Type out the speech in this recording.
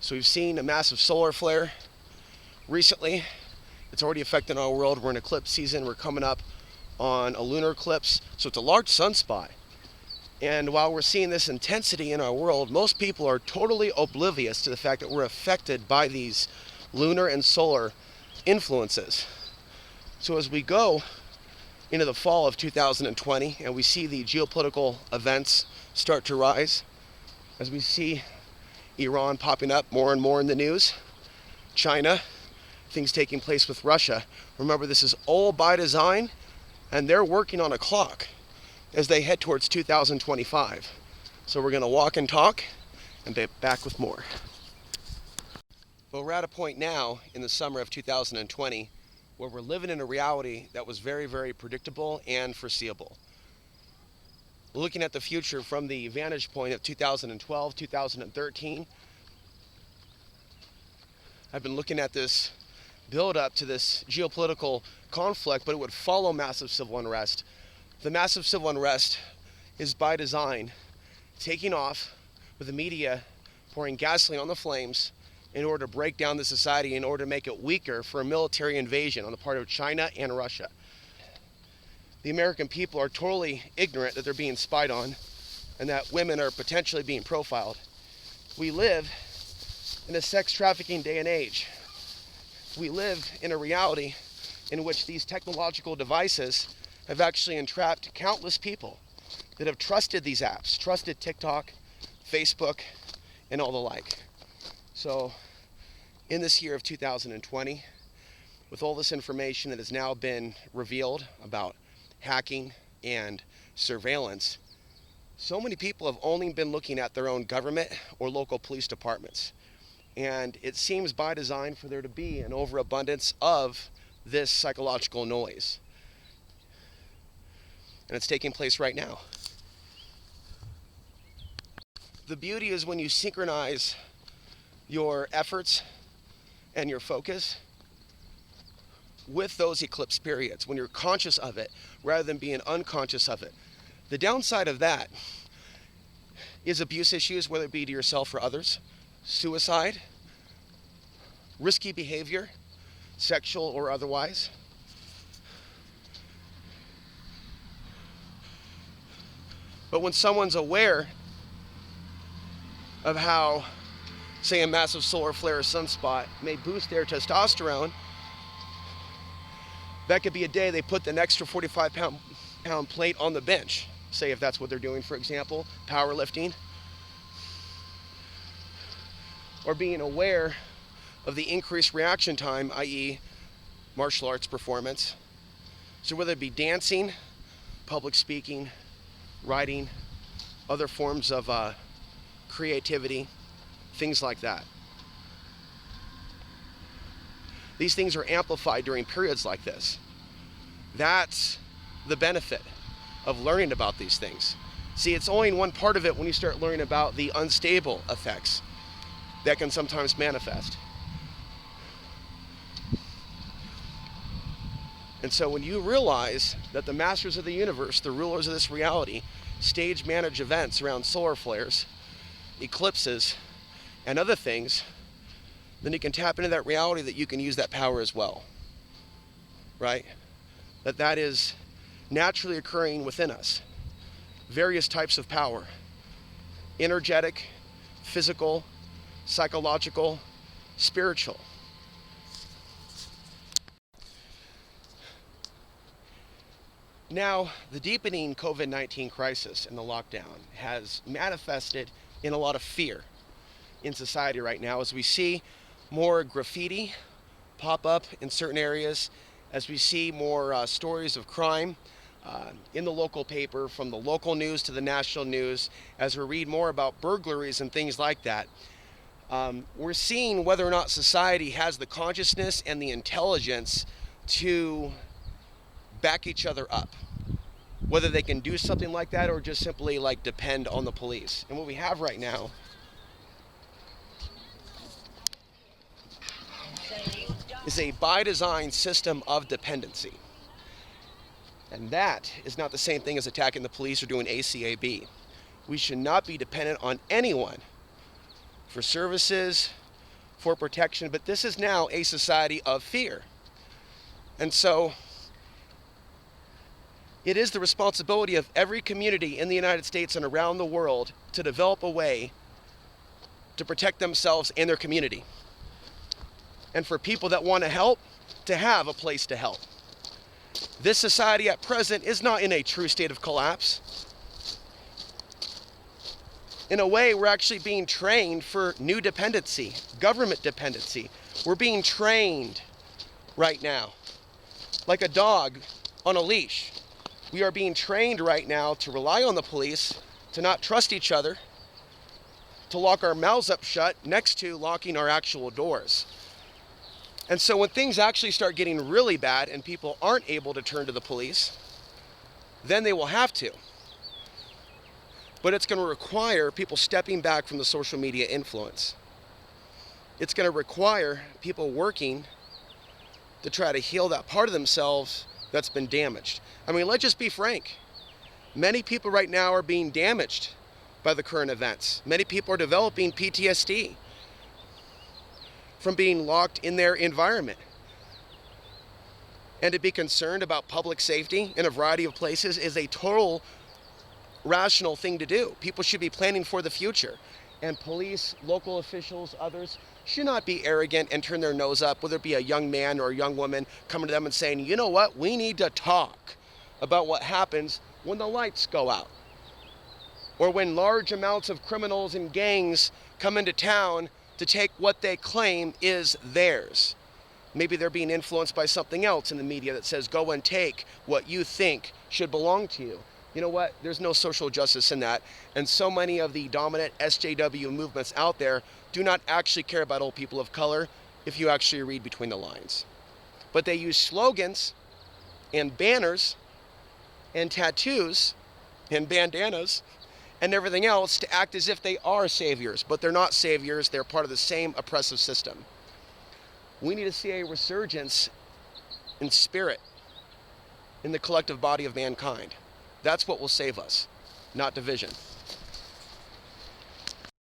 So we've seen a massive solar flare recently. It's already affecting our world. We're in eclipse season. We're coming up on a lunar eclipse. So it's a large sunspot. And while we're seeing this intensity in our world, most people are totally oblivious to the fact that we're affected by these lunar and solar influences. So as we go into the fall of 2020 and we see the geopolitical events start to rise, as we see Iran popping up more and more in the news, China, things taking place with Russia, remember this is all by design, and they're working on a clock as they head towards 2025. So we're going to walk and talk and be back with more. Well, we're at a point now in the summer of 2020 where we're living in a reality that was very, very predictable and foreseeable. Looking at the future from the vantage point of 2012, 2013, I've been looking at this build up to this geopolitical conflict, but it would follow massive civil unrest. The massive civil unrest is by design taking off with the media pouring gasoline on the flames in order to break down the society, in order to make it weaker for a military invasion on the part of China and Russia. The American people are totally ignorant that they're being spied on and that women are potentially being profiled. We live in a sex trafficking day and age. We live in a reality in which these technological devices have actually entrapped countless people that have trusted these apps, trusted TikTok, Facebook, and all the like. So in this year of 2020, with all this information that has now been revealed about hacking and surveillance, so many people have only been looking at their own government or local police departments. And it seems by design for there to be an overabundance of this psychological noise. And it's taking place right now. The beauty is when you synchronize your efforts and your focus with those eclipse periods, when you're conscious of it rather than being unconscious of it. The downside of that is abuse issues, whether it be to yourself or others, suicide, risky behavior, sexual or otherwise. But when someone's aware of how, say, a massive solar flare or sunspot may boost their testosterone, that could be a day they put an extra 45-pound plate on the bench, say if that's what they're doing, for example, powerlifting, or being aware of the increased reaction time, i.e. martial arts performance. So whether it be dancing, public speaking, writing, other forms of creativity, things like that. These things are amplified during periods like this. That's the benefit of learning about these things. See, it's only one part of it when you start learning about the unstable effects that can sometimes manifest. And so when you realize that the masters of the universe, the rulers of this reality, stage manage events around solar flares, eclipses, and other things, then you can tap into that reality that you can use that power as well, right? That is naturally occurring within us. Various types of power, energetic, physical, psychological, spiritual. Now, the deepening COVID-19 crisis and the lockdown has manifested in a lot of fear in society right now as we see more graffiti pop up in certain areas, as we see more stories of crime in the local paper, from the local news to the national news, as we read more about burglaries and things like that. We're seeing whether or not society has the consciousness and the intelligence to back each other up, whether they can do something like that or just simply like depend on the police. And what we have right now is a by design system of dependency. And that is not the same thing as attacking the police or doing ACAB. We should not be dependent on anyone for services, for protection, but this is now a society of fear. And so it is the responsibility of every community in the United States and around the world to develop a way to protect themselves and their community. And for people that want to help, to have a place to help. This society at present is not in a true state of collapse. In a way, we're actually being trained for new dependency, government dependency. We're being trained right now, like a dog on a leash. We are being trained right now to rely on the police, to not trust each other, to lock our mouths up shut next to locking our actual doors. And so when things actually start getting really bad and people aren't able to turn to the police, then they will have to. But it's going to require people stepping back from the social media influence. It's going to require people working to try to heal that part of themselves that's been damaged. I mean, let's just be frank. Many people right now are being damaged by the current events. Many people are developing PTSD from being locked in their environment. And to be concerned about public safety in a variety of places is a total rational thing to do. People should be planning for the future. And police, local officials, others should not be arrogant and turn their nose up, whether it be a young man or a young woman coming to them and saying, you know what, we need to talk about what happens when the lights go out. Or when large amounts of criminals and gangs come into town to take what they claim is theirs. Maybe they're being influenced by something else in the media that says, go and take what you think should belong to you. You know what? There's no social justice in that. And so many of the dominant SJW movements out there do not actually care about old people of color if you actually read between the lines. But they use slogans and banners and tattoos and bandanas and everything else to act as if they are saviors. But they're not saviors. They're part of the same oppressive system. We need to see a resurgence in spirit in the collective body of mankind. That's what will save us, not division.